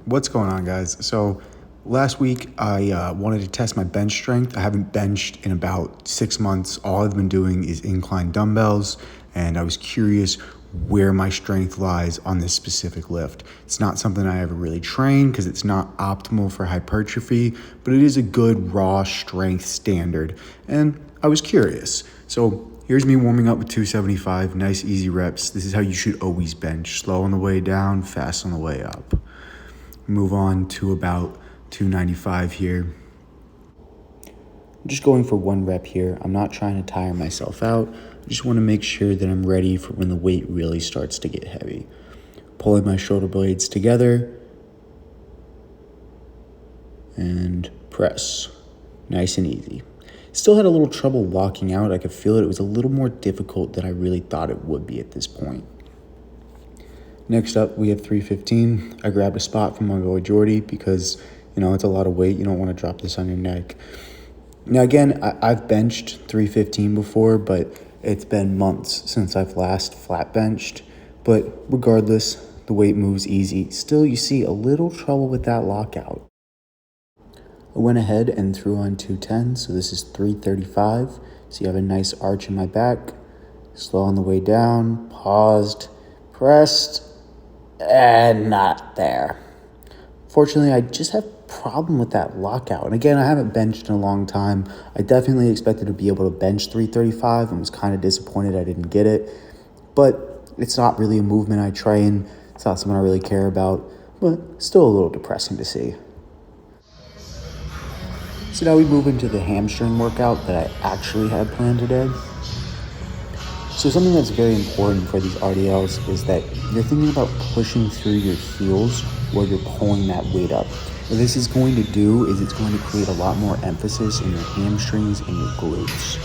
What's going on, guys? So last week I wanted to test my bench strength. I haven't benched in about 6 months. All I've been doing is incline dumbbells, and I was curious where my strength lies on this specific lift. It's not something I ever really train because it's not optimal for hypertrophy, but it is a good raw strength standard, and I was curious. So here's me warming up with 275, nice easy reps. This is how you should always bench. Slow on the way down, fast on the way up. Move on to about 295 here. I'm just going for one rep here. I'm not trying to tire myself out. I just want to make sure that I'm ready for when the weight really starts to get heavy. Pulling my shoulder blades together and press. Nice and easy. Still had a little trouble locking out. I could feel it. It was a little more difficult than I really thought it would be at this point. Next up, we have 315. I grabbed a spot from my boy Jordy because, it's a lot of weight. You don't want to drop this on your neck. Now, again, I've benched 315 before, but it's been months since I've last flat benched. But regardless, the weight moves easy. Still, you see a little trouble with that lockout. I went ahead and threw on 210, so this is 335. So you have a nice arch in my back. Slow on the way down, paused, pressed, and not there. Fortunately, I just have a problem with that lockout. And again, I haven't benched in a long time. I definitely expected to be able to bench 335 and was kind of disappointed I didn't get it. But it's not really a movement I train. It's not something I really care about, but still a little depressing to see. So now we move into the hamstring workout that I actually had planned today. So something that's very important for these RDLs is that you're thinking about pushing through your heels while you're pulling that weight up. What this is going to do is it's going to create a lot more emphasis in your hamstrings and your glutes.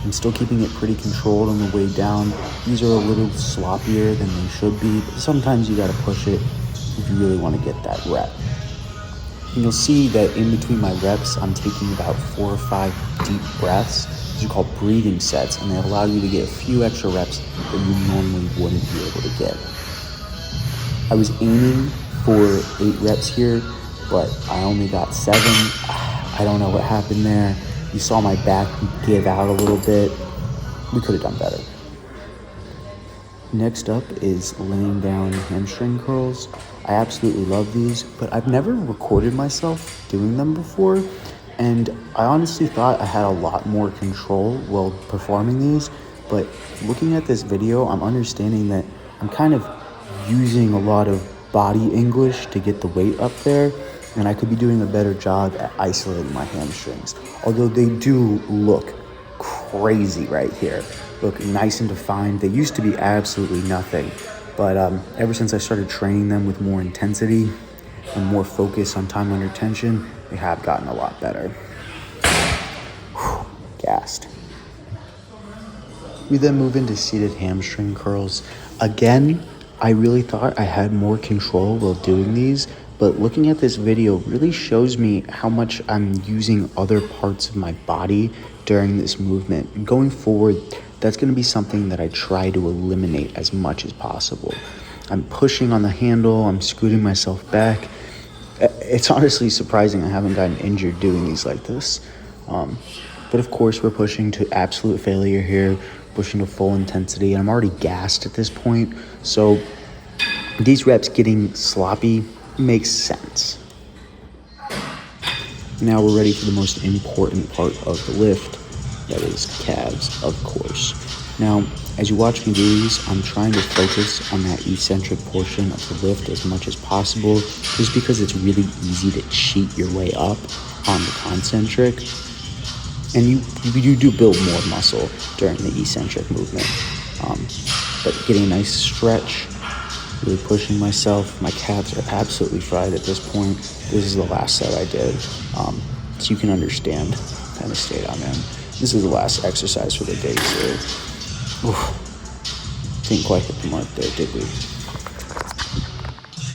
I'm still keeping it pretty controlled on the way down. These are a little sloppier than they should be, but sometimes you gotta push it if you really wanna get that rep. And you'll see that in between my reps, I'm taking about 4 or 5 deep breaths. These are called breathing sets, and they allow you to get a few extra reps that you normally wouldn't be able to get. I was aiming for 8 reps here, but I only got 7. I don't know what happened there. You saw my back give out a little bit. We could have done better. Next up is laying down hamstring curls. I absolutely love these, but I've never recorded myself doing them before, and I honestly thought I had a lot more control while performing these, but looking at this video, I'm understanding that I'm kind of using a lot of body English to get the weight up there, and I could be doing a better job at isolating my hamstrings, although they do look crazy right here. Look nice and defined. They used to be absolutely nothing, but ever since I started training them with more intensity and more focus on time under tension, they have gotten a lot better. Whew, gassed. We then move into seated hamstring curls. Again, I really thought I had more control while doing these, but looking at this video really shows me how much I'm using other parts of my body during this movement. And going forward, that's going to be something that I try to eliminate as much as possible. I'm pushing on the handle, I'm scooting myself back. It's honestly surprising I haven't gotten injured doing these like this. But of course, we're pushing to absolute failure here, pushing to full intensity, and I'm already gassed at this point. So these reps getting sloppy makes sense. Now we're ready for the most important part of the lift, that is calves, of course. Now, as you watch me do these, I'm trying to focus on that eccentric portion of the lift as much as possible, just because it's really easy to cheat your way up on the concentric. And you do build more muscle during the eccentric movement. But getting a nice stretch, really pushing myself. My calves are absolutely fried at this point. This is the last set I did. So you can understand what kind of state I'm in. This is the last exercise for the day, so didn't quite hit the mark there, did we?